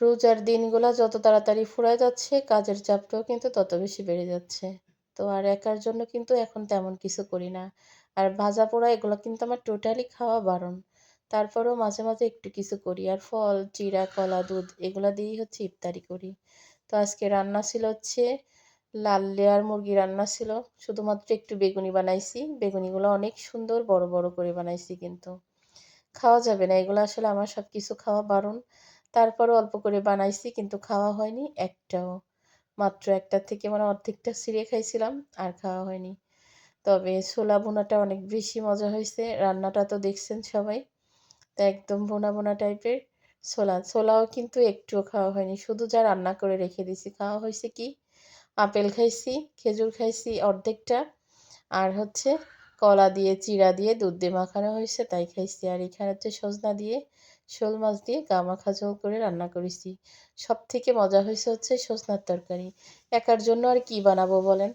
রোজার দিনগুলা যত তাড়াতাড়ি ফুরায় যাচ্ছে, কাজের চাপটাও কিন্তু তত বেশি বেড়ে যাচ্ছে। তো আর একার জন্য কিন্তু এখন তেমন কিছু করি না। আর ভাজা-পোড়া এগুলা কিন্তু আমার টোটালি খাওয়া বারণ। তারপরেও মাঝে, মাঝে একটু কিছু করি। আর ফল, চিড়া, কলা, দুধ এগুলা দিয়েই হচ্ছে ইফতারি করি। তো আজকে রান্না ছিল হচ্ছে লাল লেয়ার মুরগি রান্না ছিল। শুধুমাত্র একটু বেগুনি বানাইছি। বেগুনিগুলো অনেক সুন্দর বড়, বড় করে বানাইছি কিন্তু। খাওয়া যাবে না। এগুলো আসলে আমার সবকিছু খাওয়া বারণ। তারপরও অল্প করে বানাইছি কিন্তু খাওয়া হয়নি একটাও। মাত্র ১ টা থেকে মানে অর্ধেকটা ছিঁড়ে খাইছিলাম আর খাওয়া হয়নি। তবে ছোলা ভুনাটা অনেক বেশি মজা হইছে। রান্নাটা তো দেখছেন সবাই। তো একদম ভুনা, ভুনা টাইপের ছোলা। ছোলাও কিন্তু একটুও খাওয়া হয়নি। শুধু যা রান্না করে রেখে দিছি। খাওয়া হইছে কি? আপেল খাইছি, খেজুর খাইছি অর্ধেকটা। আর হচ্ছে কলা দিয়ে, চিড়া দিয়ে, দুধ দিয়ে মাখানো হইছে তাই খাইছি। আর এখানে হচ্ছে সজনা দিয়ে, শোল মাছ দিয়ে গা-মাখা ঝোল করে রান্না করেছি। সবথেকে মজা হইছে হচ্ছে সজনার তরকারি। একার জন্য আর কি বানাবো বলেন?